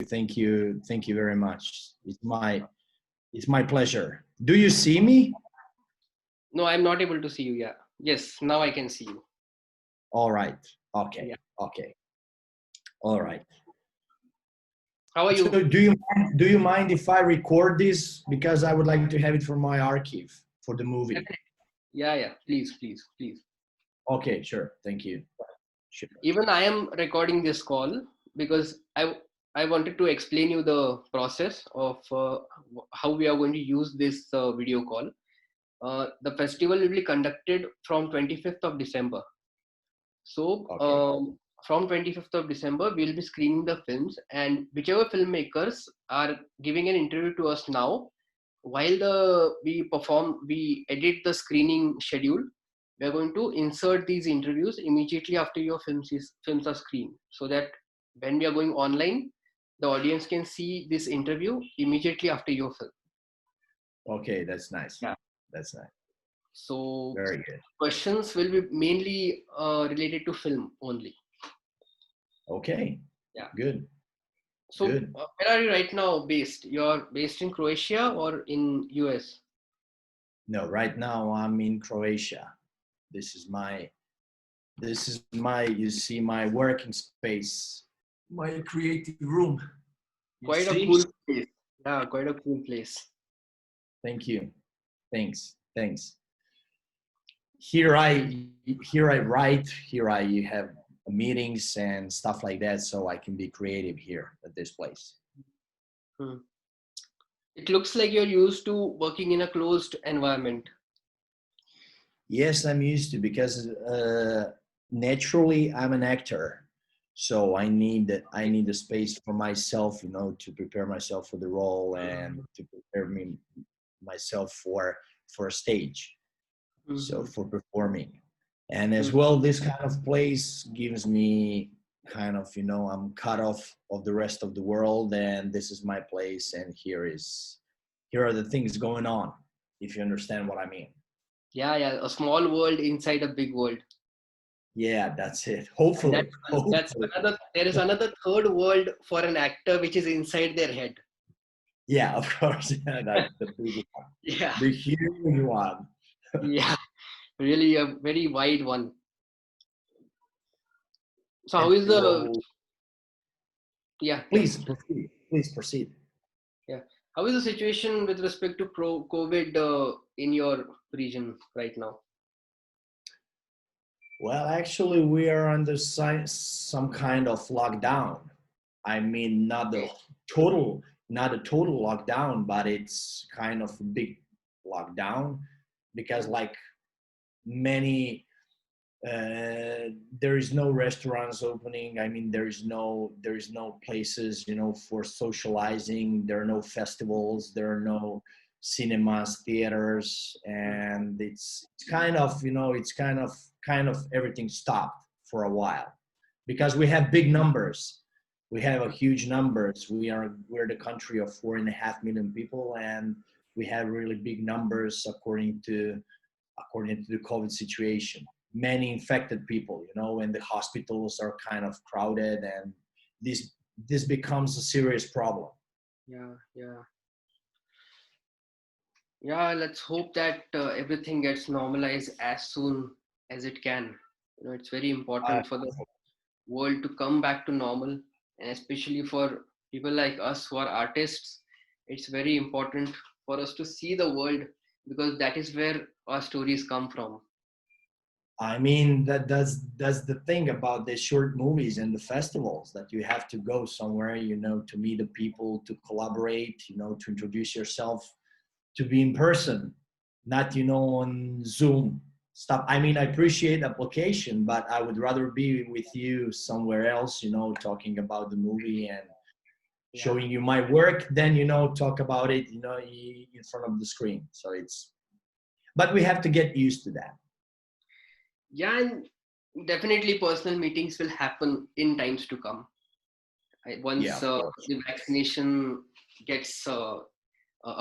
Thank you very much. It's my pleasure. Do you see me? No, I'm not able to see you. Yeah. Yes, now I can see you. All right. Okay. Yeah. Okay. All right. How are So you? do you mind if I record this, because I would like to have it for my archive for the movie? Yeah, yeah. Please, please, please. Okay, sure. Thank you. Sure. Even I am recording this call because I wanted to explain you the process of how we are going to use this video call. The festival will be conducted from 25th of December. So Okay. from 25th of December, we'll be screening the films, and whichever filmmakers are giving an interview to us now, while we edit the screening schedule, we are going to insert these interviews immediately after your films are screened, so that when we are going online, the audience can see this interview immediately after your film. Okay, that's nice. Yeah. That's nice. So Very good. questions will be mainly related to film only. Okay. Yeah. Good. So Good. where are you right now based? You're based in Croatia or in US? No, right now I'm in Croatia. This is my, you see, my working space, my creative room. You Quite a see? cool place. Yeah, quite a cool place. Thank you. Thanks. Here I write, here I have meetings and stuff like that, so I can be creative here at this place. Hmm. It looks like you're used to working in a closed environment. Yes, I'm used to, because naturally I'm an actor, so I need a space for myself, to prepare myself for the role and to prepare myself for a stage, so Mm-hmm. for performing. And as Mm-hmm. well, this kind of place gives me kind of, I'm cut off of the rest of the world, and this is my place, and here are the things going on, if you understand what I mean. Yeah, yeah, a small world inside a big world. Yeah, that's it. And Hopefully. that's Hopefully. another, there is another third world for an actor which is inside their head. Yeah, of course. Yeah, that the big one. Yeah, The huge one. yeah, really a very wide one. So how And is the, well, yeah, yeah, please proceed. Please proceed. yeah. How is the situation with respect to COVID in your region right now? Well, actually, we are under some kind of lockdown. I mean, total, not a total lockdown, but it's kind of a big lockdown, because like many, there is no restaurants opening. I mean, there is no places, for socializing. There are no festivals. There are no cinemas, theaters, and it's kind of, it's kind of everything stopped for a while, because we have big numbers. We have a huge numbers. We're the country of 4.5 million people, and we have really big numbers according to the COVID situation. Many infected people, and the hospitals are kind of crowded, and this becomes a serious problem. Yeah, yeah. Yeah, let's hope that everything gets normalized as soon as it can. It's very Uh, important for the world to come back to normal, and especially for people like us who are artists, it's very important for us to see the world, because that is where our stories come from. I mean, that's the thing about the short movies and the festivals, that you have to go somewhere, to meet the people, to collaborate, to introduce yourself, to be in person, not on Zoom stuff. I mean, I appreciate application, but I would rather be with you somewhere else, talking about the movie and Yeah, showing you my work, then talk about it, in front of the screen. So but we have to get used to that. yeah, and definitely personal meetings will happen in times to come. Yeah, Once of course. the vaccination gets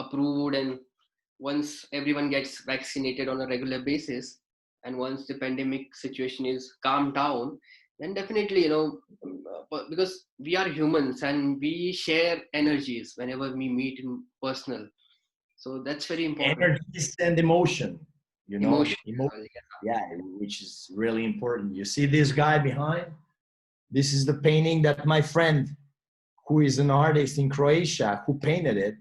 approved, and once everyone gets vaccinated on a regular basis, and once the pandemic situation is calmed down, then definitely, because we are humans and we share energies whenever we meet in personal. So that's very important. Energies and emotion, Emotion emotion, as well. yeah, which is really important. You see this guy behind? This is the painting that my friend, who is an artist in Croatia, who painted it.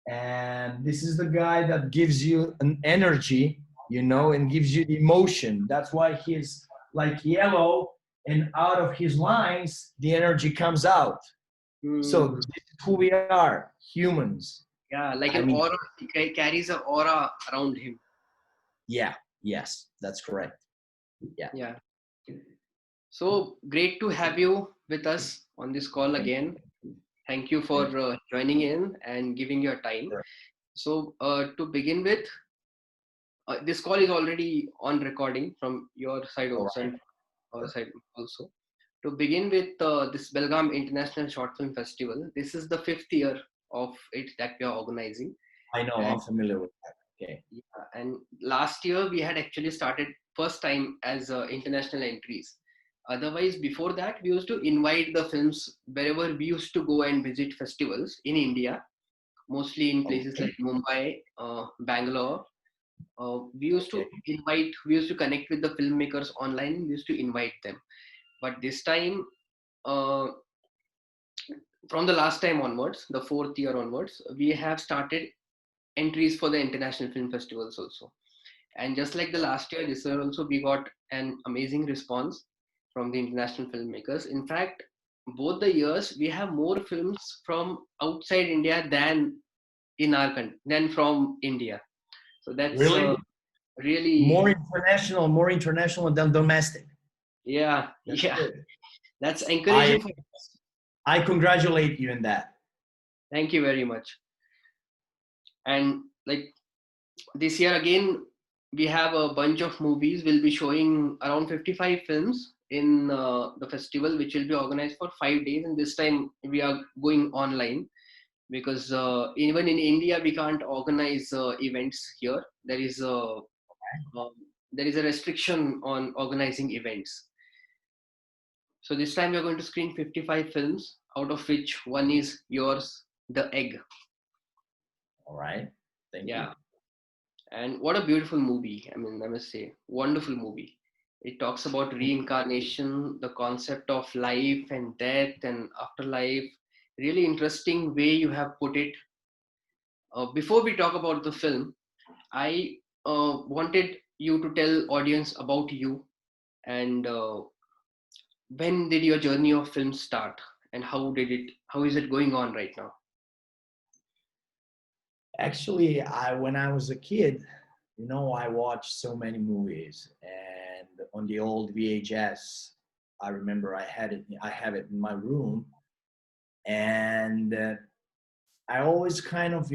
And this is the guy that gives you an energy, and gives you the emotion. That's why he's like yellow, and out of his lines, the energy comes out. So Hmm. this is who we are, humans. Yeah, like I an mean, aura. He carries an aura around him. yeah, yes, that's correct. Yeah. Yeah. So great to have you with us on this call Thank again. Thank you for thank joining in and giving your time. you. So to begin with, this call is already on recording from your side All also right. and our side also. To begin with, this Belgaum International Short Film Festival, this is the fifth year of it that we are organizing. I know, And I'm familiar with that. Okay. yeah, and last year we had actually started first time as international entries. Otherwise, before that, we used to invite the films wherever we used to go and visit festivals in India, mostly in places Okay. like Mumbai, Bangalore. We used to Okay. we used to connect with the filmmakers online. We used to invite them. But this time, uh, from the last time onwards, the fourth year onwards, we have started entries for the international film festivals also. And just like the last year, this year also we got an amazing response from the international filmmakers. In fact, both the years we have more films from outside India than in our country than from India. So that's Really? really, More international than domestic. yeah, That's yeah, good. that's I encouraging for us. I congratulate you in that. Thank you very much. And like this year again, we have a bunch of movies. We'll be showing around 55 films in the festival, which will be organized for 5 days. And this time we are going online because even in India we can't organize events here. Um, there is a restriction on organizing events. So this time we are going to screen 55 films, out of which one is yours, The Egg. All right. Thank you. Yeah. And what a beautiful movie. I mean, I must say, wonderful movie. It talks about reincarnation, the concept of life and death and afterlife. Really interesting way you have put it. Before we talk about the film, I wanted you to tell audience about you and when did your journey of film start and how is it going on right now? Actually, when I was a kid, I watched so many movies, and on the old VHS, I remember I have it in my room, and I always kind of,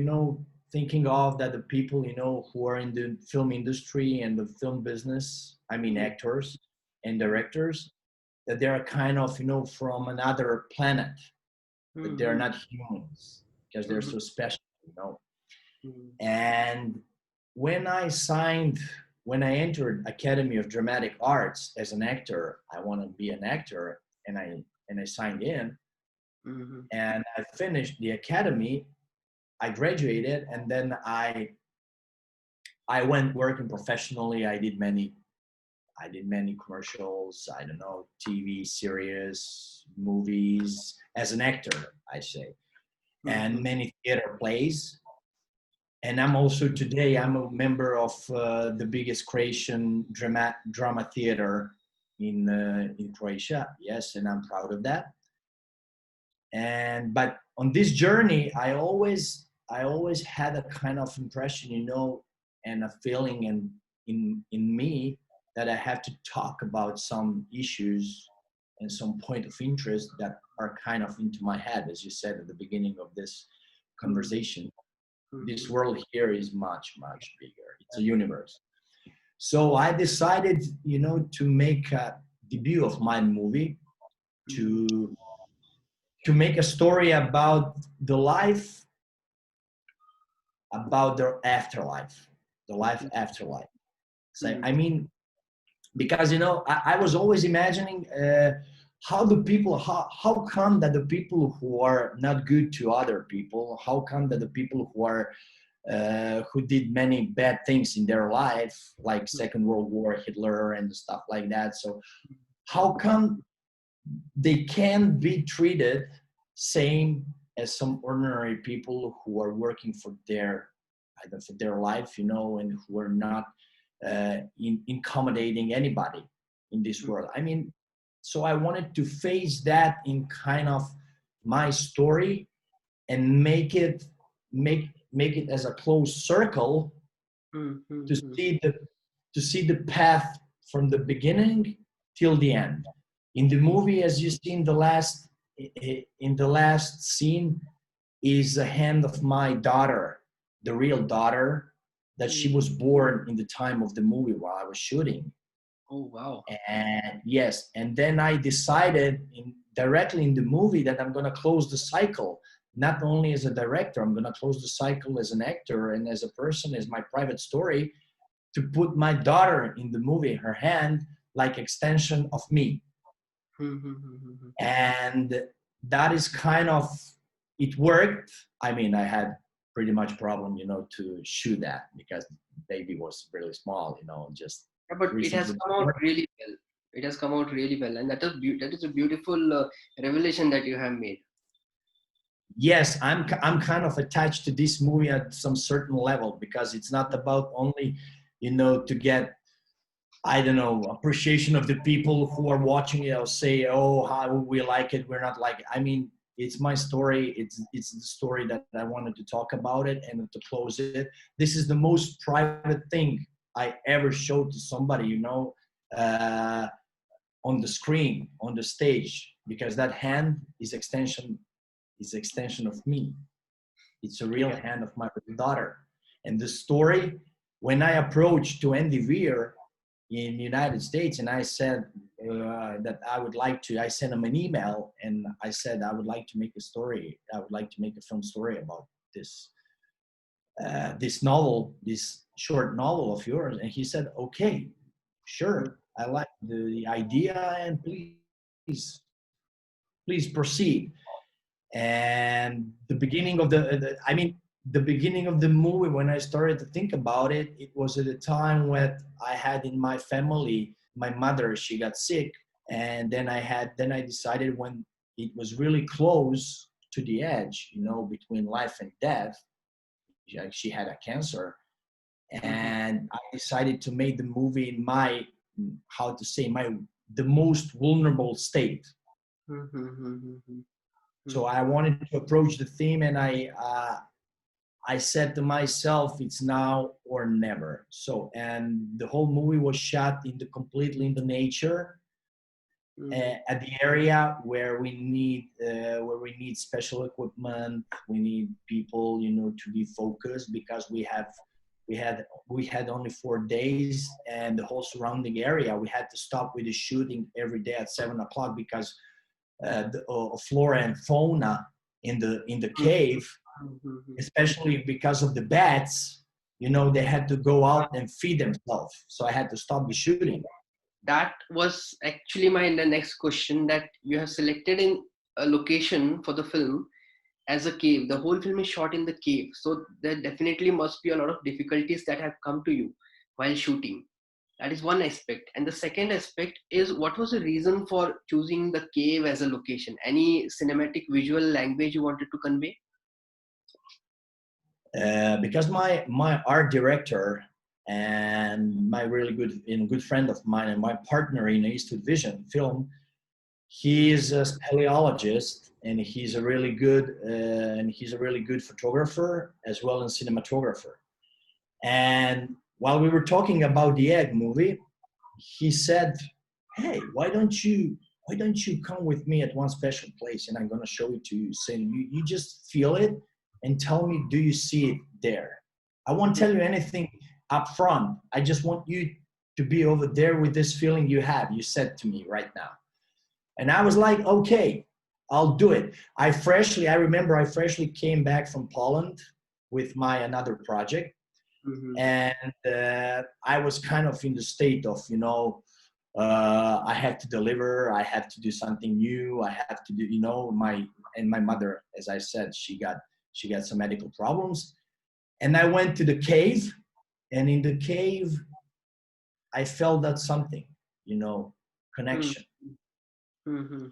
thinking of that the people, who are in the film industry and the film business, I mean, Mm-hmm. actors and directors, that they're kind of, from another planet, that they're Mm-hmm. not humans because they're Mm-hmm. so special. Mm-hmm. And when I signed, when I entered Academy of Dramatic Arts as an actor, I want to be an actor, and I signed in, Mm-hmm. and I finished the academy. I graduated, and then I went working professionally. I did many commercials. I don't know, TV series, movies as an actor, I say, and Mm-hmm. many theater plays. And I'm a member of the biggest Croatian drama theater in Croatia. Yes, and I'm proud of that. And but on this journey, I always had a kind of impression, and a feeling in me that I have to talk about some issues and some point of interest that are kind of into my head, as you said at the beginning of this conversation. This Mm-hmm. world here is much, much bigger. It's a universe. So I decided, to make a debut of my movie, Mm-hmm. to to make a story about the life, about their afterlife, the life afterlife. So Mm-hmm. I mean, because I was always imagining. how do people, how come that the people who are not good to other people, how come that the people who are who did many bad things in their life, like Second World War, Hitler and stuff like that. So how come they can be treated same as some ordinary people who are working for their, either for their life, you know, and who are not accommodating anybody in this world. I mean, so I wanted to face that in kind of my story and make it as a closed circle to see the path from the beginning till the end. In the movie, as you see in the last scene, is the hand of my daughter, the real daughter, that she was born in the time of the movie while I was shooting. Oh, wow. And yes, and then I decided directly in the movie that I'm going to close the cycle, not only as a director, I'm going to close the cycle as an actor and as a person, as my private story, to put my daughter in the movie, her hand, like extension of me. And that is kind of, it worked. I mean, I had pretty much problem, you know, to shoot that because baby was really small, you know, just. Yeah, but it has come out really well. It has come out really well, and that is a beautiful revelation that you have made. Yes, I'm kind of attached to this movie at some certain level because it's not about only, you know, to get, I don't know, appreciation of the people who are watching it or say, oh, how we like it, we're not like it. I mean, it's my story. It's the story that I wanted to talk about it and to close it. This is the most private thing I ever showed to somebody, you know, on the screen, on the stage, because that hand is extension of me. It's a real hand of my daughter. And the story, when I approached to Andy Weir in the United States, and I said that I would like to, I sent him an email and I said, I would like to make a story. I would like to make a film story about this, this novel, this short novel of yours. And he said, okay, sure. I like the idea and please proceed. And the beginning of the beginning of the movie, when I started to think about it, it was at a time when I had in my family, my mother, she got sick. And then I decided when it was really close to the edge, you know, between life and death, she had a cancer. And I decided to make the movie in my, how to say, the most vulnerable state. So I wanted to approach the theme, and I said to myself, it's now or never. So, and the whole movie was shot completely in the nature, at the area where we need special equipment. We need people, you know, to be focused because we had only 4 days, and the whole surrounding area, we had to stop with the shooting every day at 7 o'clock because the flora and fauna in the cave, especially because of the bats, you know, they had to go out and feed themselves. So I had to stop the shooting. That was actually the next question, that you have selected in a location for the film as a cave. The whole film is shot in the cave. So there definitely must be a lot of difficulties that have come to you while shooting. That is one aspect. And the second aspect is, what was the reason for choosing the cave as a location? Any cinematic visual language you wanted to convey? Because my art director and my really good friend of mine and my partner in Eastwood Vision film, he is a speleologist, and he's a really good photographer as well as cinematographer. And while we were talking about the Egg movie, he said, hey, why don't you come with me at one special place, and I'm going to show it to you. So you just feel it and tell me, do you see it there? I won't tell you anything up front. I just want you to be over there with this feeling you have, you said to me right now. And I was like, okay, I'll do it. I remember I freshly came back from Poland with my another project. And I was kind of in the state of, you know, I have to deliver, I have to do something new, I have to do, you know, my mother, as I said, she got some medical problems. And I went to the cave, and in the cave I felt that something, you know, connection. Mm-hmm.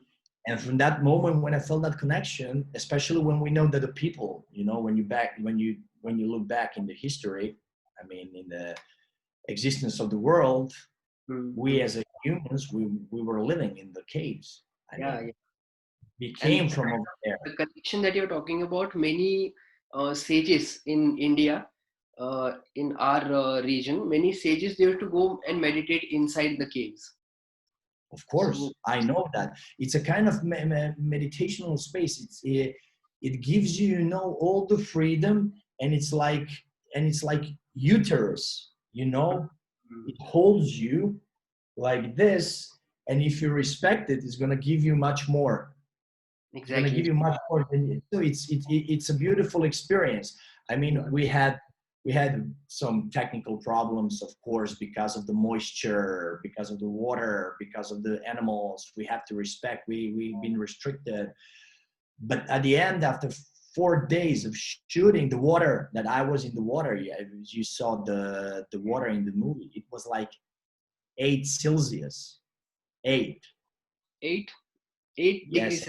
And from that moment, when I felt that connection, especially when we know that the people, you know, when you look back in the history, I mean, in the existence of the world, we Mm-hmm. as a humans, we were living in the caves. I Yeah, mean, yeah. we And came from over there. the connection that you're talking about, many sages in India, in our region, many sages, they have to go and meditate inside the caves. Of So course, I know that it's a kind of meditational space. It gives you, you know, all the freedom, and it's like uterus, you know, it holds you like this, and if you respect it, it's gonna give you much more. It's going to exactly. give you much more than you. So it's a beautiful experience. I mean, we had some technical problems, of course, because of the moisture, because of the water, because of the animals. We have to respect. We've been restricted, but at the end, after 4 days of shooting, the water that I was in the water, yeah, you saw the water in the movie. It was like 8 Celsius, 8. Eight, 8 degrees.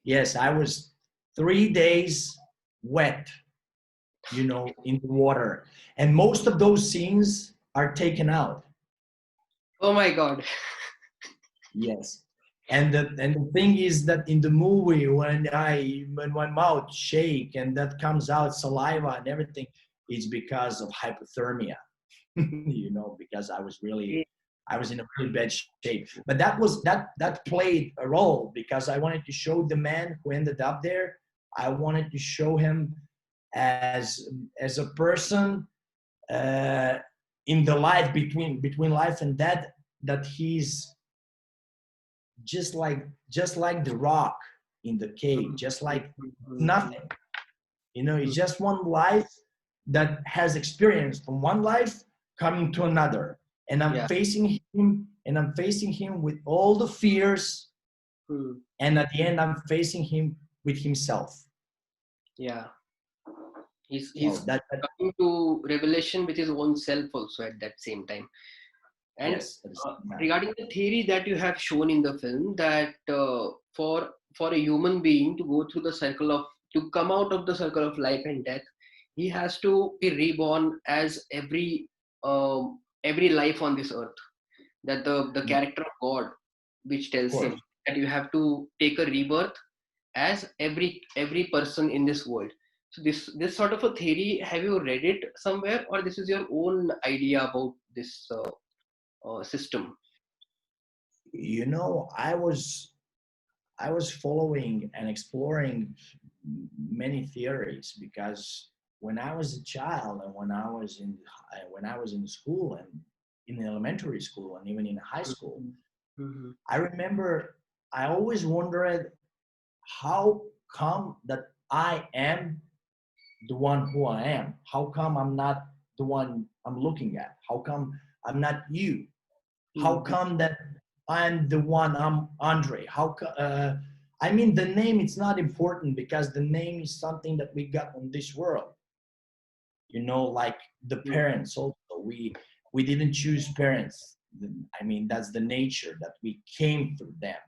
Yes, I was 3 days wet, you know, in the water. And most of those scenes are taken out. Oh my God. Yes. And the thing is that in the movie, when my mouth shake and that comes out saliva and everything, it's because of hypothermia. You know, because I was in a really bad shape. But that played a role, because I wanted to show the man who ended up there. I wanted to show him as a person, uh, in the life between life and death, that he's just like the rock in the cave, just like nothing. You know, it's just one life that has experience from one life coming to another. And I'm Yeah. facing him, and I'm facing him with all the fears. Hmm. And at the end, I'm facing him with himself. Yeah. He's So that coming to revelation with his own self also at that same time. And yes, that is, yeah. regarding the theory that you have shown in the film, that for a human being to go through the circle of, to come out of the circle of life and death, he has to be reborn as every life on this earth. That the character of God, which Of tells him course. that you have to take a rebirth as every person in this world. So this sort of a theory, have you read it somewhere, or this is your own idea about this system? You know, I was following and exploring many theories, because when I was a child, and when I was in school, and in elementary school, and even in high school, Mm-hmm. I remember I always wondered, how come that I am the one who I am? How come I'm not the one I'm looking at? How come I'm not you? How Mm-hmm. come that I'm the one, I'm Andre? I mean, the name, it's not important, because the name is something that we got on this world. You know, like the parents also. We didn't choose parents. I mean, that's the nature that we came through them.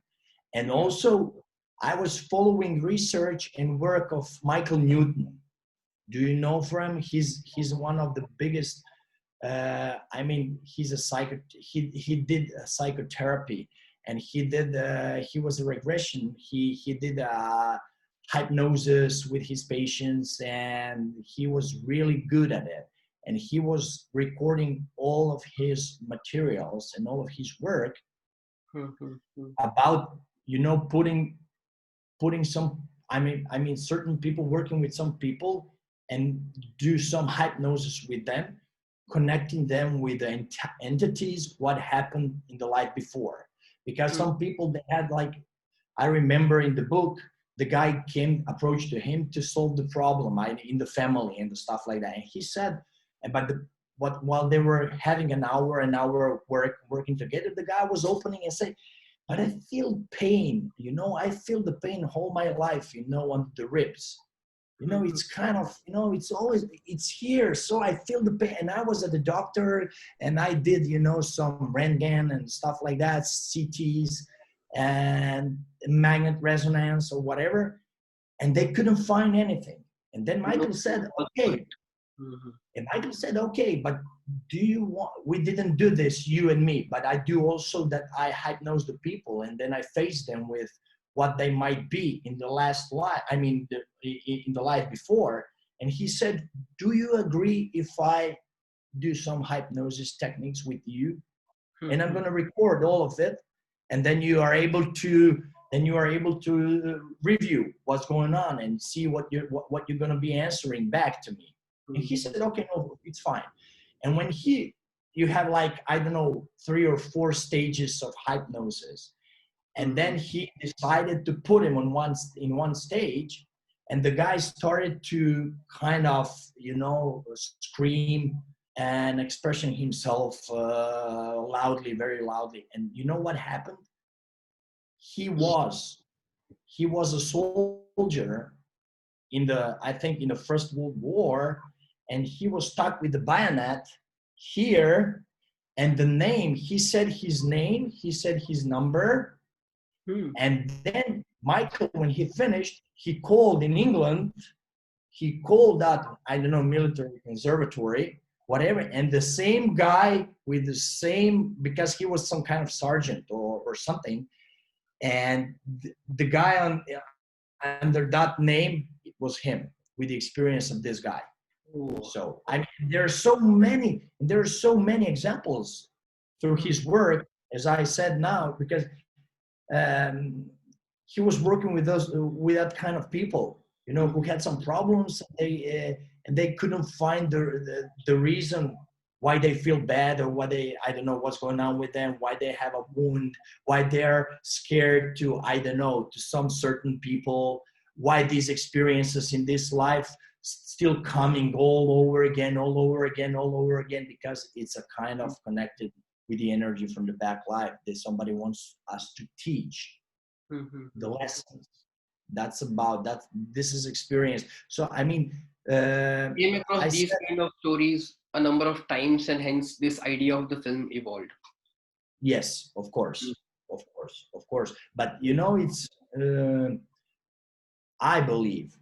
And Yeah. also, I was following research and work of Michael Newton. Do you know from him? He's one of the biggest. I mean, he's a he did a psychotherapy, and he was a regression. He did hypnosis with his patients, and he was really good at it. And he was recording all of his materials and all of his work Mm-hmm. about, you know, putting some, I mean certain people, working with some people, and do some hypnosis with them, connecting them with the entities, what happened in the life before. Because some people, they had, like, I remember in the book, the guy came approached to him to solve the problem in the family and the stuff like that, and he said, but but while they were having an hour working together, the guy was opening and saying, but I feel pain, I feel the pain all my life, on the ribs. It's kind of, it's here. So I feel the pain. And I was at the doctor and I did, some Röntgen and stuff like that, CTs and magnet resonance or whatever. And they couldn't find anything. And then Michael said, okay. And Michael said, okay, but we didn't do this, you and me, but I do also that I hypnose the people and then I face them with what they might be in the last life, in the life before. And he said, do you agree if I do some hypnosis techniques with you? And I'm going to record all of it. And then you are able to review what's going on and see what you're going to be answering back to me. And he said, okay, no, it's fine. And when you have like, I don't know, 3 or 4 stages of hypnosis. And then he decided to put him in one stage, and the guy started to kind of, scream and expressing himself loudly, very loudly. And you know what happened? He was a soldier I think in the First World War, and he was stuck with the bayonet here, and the name, he said his name, he said his number. And then Michael, when he finished, he called in England, he called that, I don't know, military conservatory, whatever, and the same guy with the same, because he was some kind of sergeant or something, and the guy under that name, it was him with the experience of this guy. Ooh. So there are so many examples through his work, as I said now, because he was working with that kind of people, who had some problems. And they couldn't find the reason why they feel bad, or why I don't know what's going on with them, why they have a wound, why they're scared to, I don't know, to some certain people, why these experiences in this life still coming all over again, because it's a kind of connected with the energy from the back life that somebody wants us to teach the lessons. That's about that. This is experience. So came across these kind of stories a number of times, and hence this idea of the film evolved. Yes, of course. But it's I believe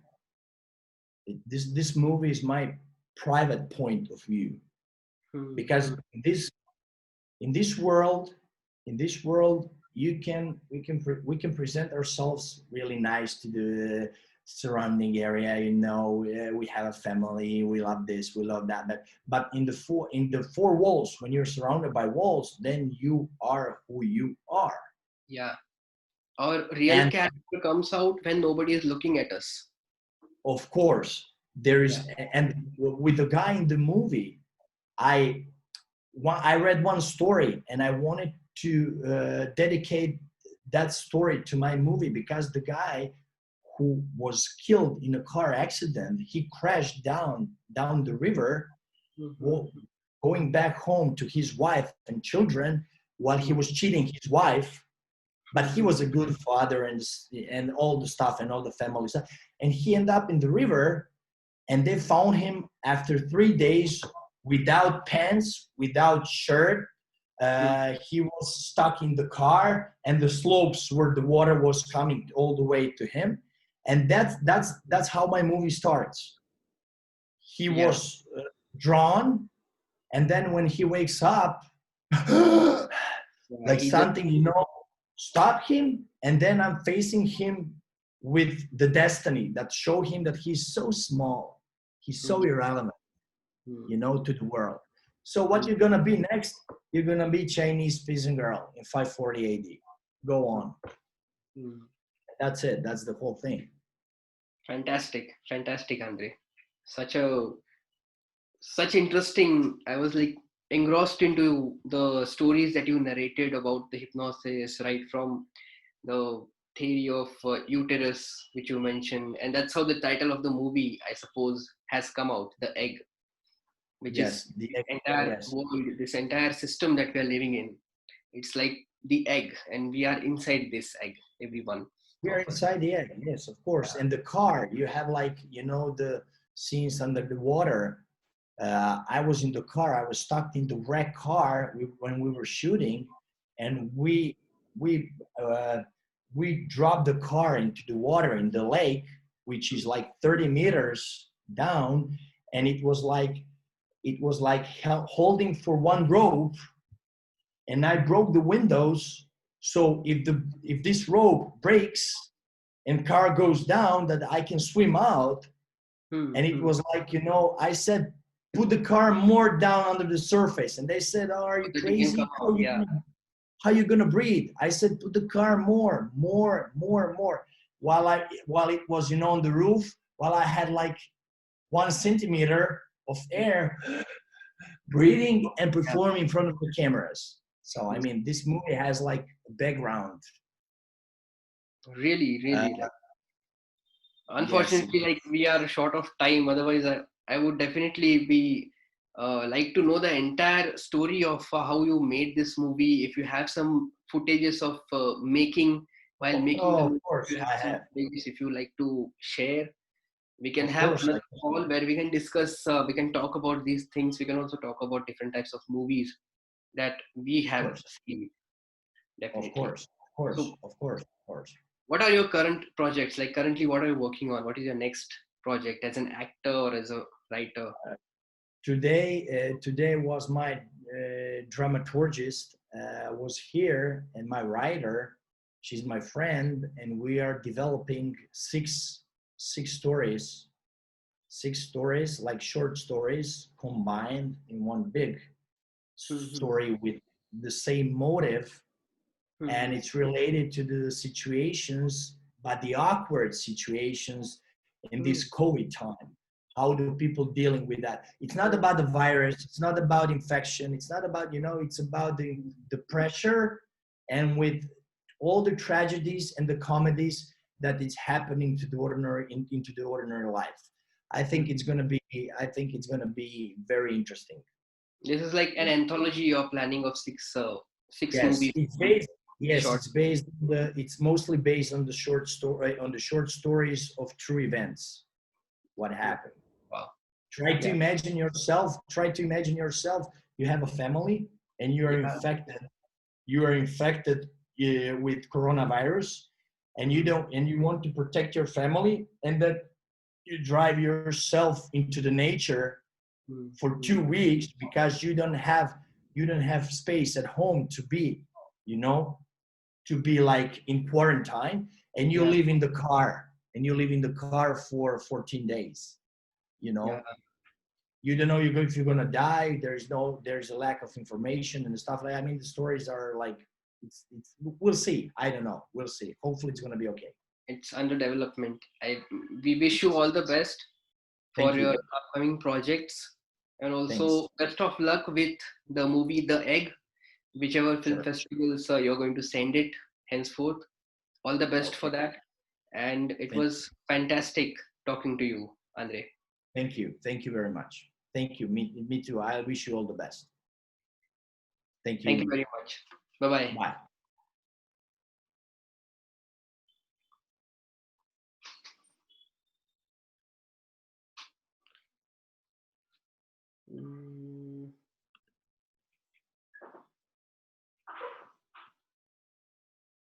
this movie is my private point of view, because in this world, we can present ourselves really nice to the surrounding area. We have a family, we love this, we love that. But in the four walls, when you're surrounded by walls, then you are who you are. Yeah, our real character comes out when nobody is looking at us. Of course, there is, and with the guy in the movie, I read one story, and I wanted to dedicate that story to my movie, because the guy who was killed in a car accident, he crashed down the river, going back home to his wife and children, while he was cheating his wife. But he was a good father and all the stuff and all the family stuff. And he ended up in the river, and they found him after 3 days without pants, without shirt. He was stuck in the car, and the slopes where the water was coming all the way to him. And that's how my movie starts. He was drawn, and then when he wakes up, like something, stop him, and then I'm facing him with the destiny that show him that he's so small, he's so irrelevant, to the world. So what you're gonna be next? You're gonna be Chinese peasant girl in 540 AD. Go on. That's it. That's the whole thing. Fantastic, Andre. Such interesting. I was like engrossed into the stories that you narrated about the hypnosis, right from the theory of uterus, which you mentioned, and that's how the title of the movie, I suppose, has come out, The Egg. which is Yes, the this egg. entire Yes, world, this entire system that we are living in. It's like the egg, and we are inside this egg, every one we are of us. inside the egg. Yes, of course. And the car, you have like, the scenes under the water. I was in the car. I was stuck in the wrecked car when we were shooting, and we uh, we dropped the car into the water in the lake, which is like 30 meters down, and it was like holding for one rope, and I broke the windows. So if this rope breaks and car goes down, that I can swim out. And it Hmm. was like, I said, put the car more down under the surface. And they said, oh, are So you that you can come crazy? out. Yeah. How you gonna breathe? I said, put the car more, more, more, more. While it was, on the roof, while I had like 1 centimeter of air, breathing and Yeah. performing in front of the cameras. So I mean, this movie has like a background. Really, Uh, really. Like, yes, unfortunately, like we are short of time. Otherwise, I would definitely be like to know the entire story of how you made this movie. If you have some footages of making while making the oh, of movie, if course you have I some have. footages, if you like to share, we can Of have course, another call where we can discuss. We can talk about these things. We can also talk about different types of movies that we of have course, seen. of Definitely. course, of course, So, of course, of course. what are your current projects? Like currently, what are you working on? What is your next project as an actor or as a writer? Today was my dramaturgist was here, and my writer. She's my friend, and we are developing six stories, like short stories combined in one big Mhm. story with the same motive, and Mhm. it's related to the situations, but the awkward situations in Mhm. this COVID time. How do people dealing with that? It's not about the virus. It's not about infection. It's not about, it's about the pressure, and with all the tragedies and the comedies that is happening to the into the ordinary life. I think it's Mhm. gonna be. I think it's gonna be very interesting. This is like an anthology you're planning of six Yes, movies, it's based. six Yes, short. it's based. It's mostly based on the short story, on the short stories of true events. What Mhm. happened? Wow. Try to Yeah. imagine yourself. Try to imagine yourself. You have a family, and you are Yeah. infected. You are infected with coronavirus, and you Mhm. don't, and you want to protect your family, and that you drive yourself into the nature for Mhm. 2 weeks because you don't have space at home to be, you know to be like in quarantine, and you Yeah. live in the car, for 14 days. you Yeah. know you don't know if you're gonna die. There's a lack of information and stuff like that. I mean, the stories are like, we'll see. I don't know, we'll see. Hopefully it's gonna be okay. It's under development. We wish you all the best for Thank your you. upcoming projects, and Thanks. also best of luck with the movie The Egg, whichever film Sure. festivals you're going to send it henceforth. All the best for Okay. that. And it Thank was fantastic talking to you, Andre. thank you very much. Thank you. Me too. I wish you all the best. Thank Thank you you. very much. Bye bye. Bye.